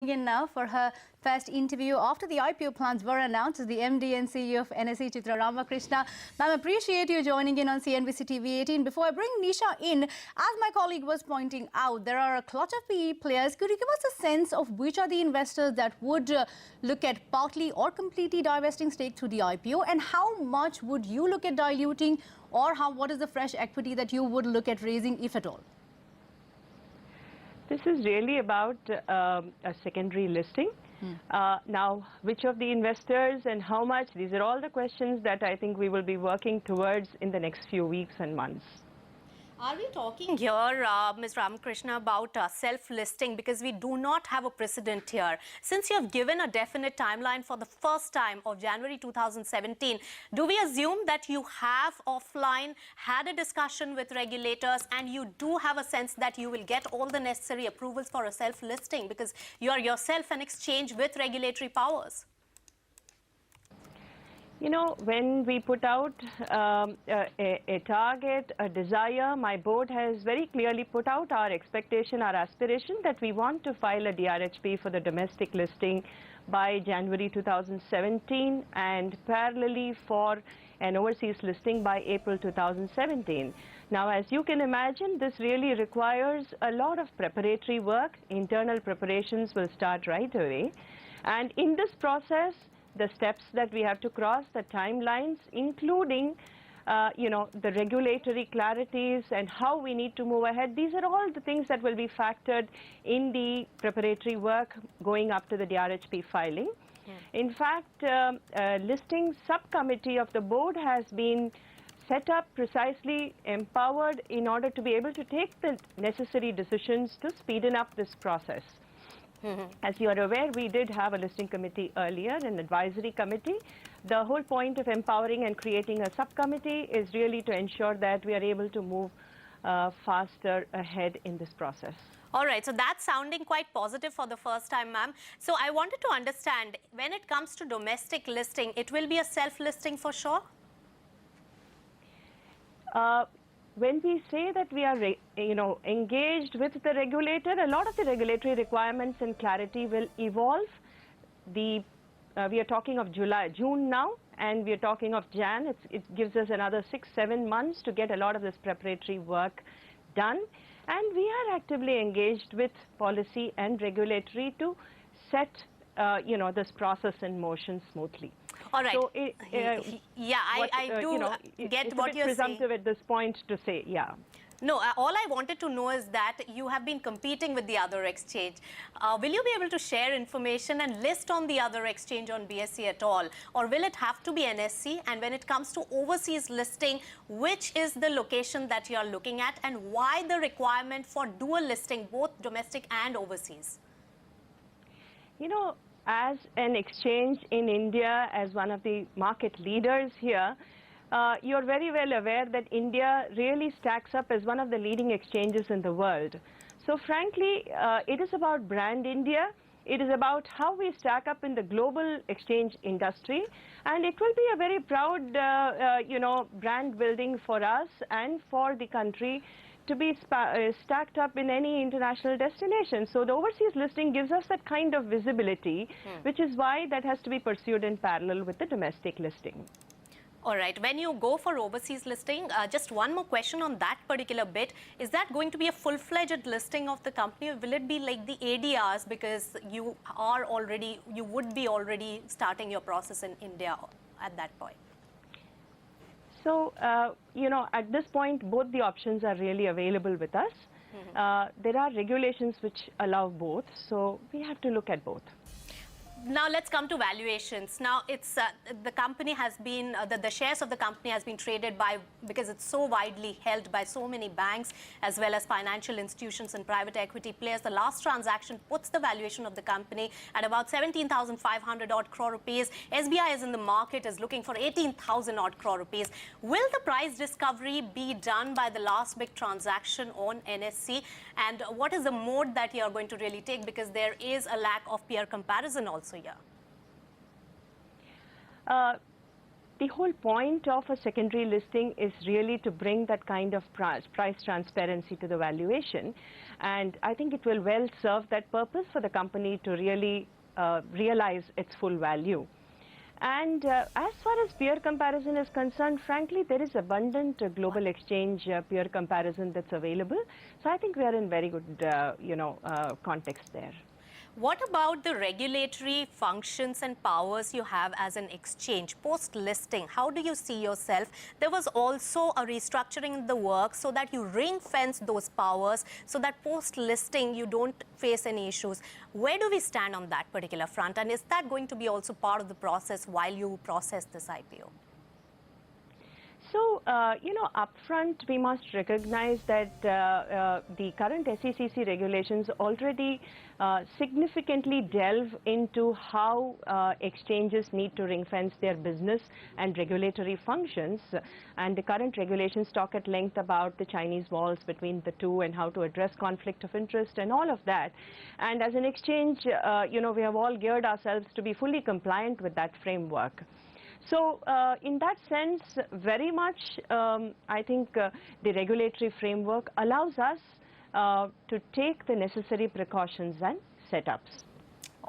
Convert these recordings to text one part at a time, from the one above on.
in now for her first interview after the IPO plans were announced as the MD and CEO of NSE, Chitra Ramakrishna. Ma'am, appreciate you joining in on CNBC-TV18. Before I bring Nisha in, as my colleague was pointing out, there are a clutch of PE players. Could you give us a sense of which are the investors that would look at partly or completely divesting stake through the IPO, and how much would you look at diluting, or what is the fresh equity that you would look at raising, if at all? This is really about a secondary listing. Now, which of the investors and how much, these are all the questions that I think we will be working towards in the next few weeks and months. Are we talking here, Ms. Ramakrishna, about self-listing, because we do not have a precedent here? Since you have given a definite timeline for the first time of January 2017, do we assume that you have offline had a discussion with regulators and you do have a sense that you will get all the necessary approvals for a self-listing, because you are yourself an exchange with regulatory powers? You know, when we put out a target, a desire, my board has very clearly put out our expectation, our aspiration that we want to file a DRHP for the domestic listing by January 2017 and parallelly for an overseas listing by April 2017. Now, as you can imagine, this really requires a lot of preparatory work. Internal preparations will start right away. And in this process, the steps that we have to cross, the timelines, including, the regulatory clarities and how we need to move ahead. These are all the things that will be factored in the preparatory work going up to the DRHP filing. Yeah. In fact, a listing subcommittee of the board has been set up, precisely empowered in order to be able to take the necessary decisions to speeden up this process. As you are aware, we did have a listing committee earlier, an advisory committee. The whole point of empowering and creating a subcommittee is really to ensure that we are able to move faster ahead in this process. All right, so that's sounding quite positive for the first time, ma'am. So I wanted to understand, when it comes to domestic listing, it will be a self-listing for sure? When we say that we are, engaged with the regulator, a lot of the regulatory requirements and clarity will evolve. We are talking of June now, and we are talking of Jan. It gives us another 6-7 months to get a lot of this preparatory work done. And we are actively engaged with policy and regulatory to set, this process in motion smoothly. All right. So I do get what you're saying. It's presumptive at this point to say, yeah. No, all I wanted to know is that you have been competing with the other exchange. Will you be able to share information and list on the other exchange on BSE at all? Or will it have to be NSE? And when it comes to overseas listing, which is the location that you are looking at, and why the requirement for dual listing, both domestic and overseas? You know, as an exchange in India, as one of the market leaders here, you're very well aware that India really stacks up as one of the leading exchanges in the world. So frankly, it is about brand India. It is about how we stack up in the global exchange industry. And it will be a very proud, brand building for us and for the country to be stacked up in any international destination. So the overseas listing gives us that kind of visibility, which is why that has to be pursued in parallel with the domestic listing. All right. When you go for overseas listing, just one more question on that particular bit. Is that going to be a full-fledged listing of the company, or will it be like the ADRs, because you would be already starting your process in India at that point? So, at this point, both the options are really available with us. There are regulations which allow both, so we have to look at both. Now let's come to valuations. Now it's the company has been the shares of the company has been traded by, because it's so widely held by so many banks as well as financial institutions and private equity players. The last transaction puts the valuation of the company at about 17,500 odd crore rupees. SBI is in the market, is looking for 18,000 odd crore rupees. Will the price discovery be done by the last big transaction on NSE? And what is the mode that you are going to really take, because there is a lack of peer comparison also here? the whole point of a secondary listing is really to bring that kind of price transparency to the valuation. And I think it will well serve that purpose for the company to really realize its full value. And as far as peer comparison is concerned, frankly, there is abundant global exchange peer comparison that's available. So I think we are in very good, context there. What about the regulatory functions and powers you have as an exchange post-listing? How do you see yourself? There was also a restructuring in the works so that you ring-fence those powers so that post-listing you don't face any issues. Where do we stand on that particular front? And is that going to be also part of the process while you process this IPO? So, upfront we must recognize that the current SEC regulations already significantly delve into how exchanges need to ring-fence their business and regulatory functions. And the current regulations talk at length about the Chinese walls between the two and how to address conflict of interest and all of that. And as an exchange, we have all geared ourselves to be fully compliant with that framework. So in that sense, very much, I think the regulatory framework allows us to take the necessary precautions and setups.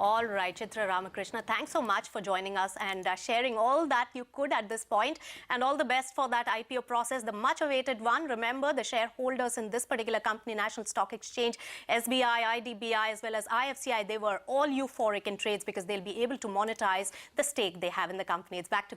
All right, Chitra Ramakrishna, thanks so much for joining us and sharing all that you could at this point, and all the best for that IPO process, the much-awaited one. Remember, the shareholders in this particular company, National Stock Exchange, SBI, IDBI, as well as IFCI, they were all euphoric in trades because they'll be able to monetize the stake they have in the company. It's back to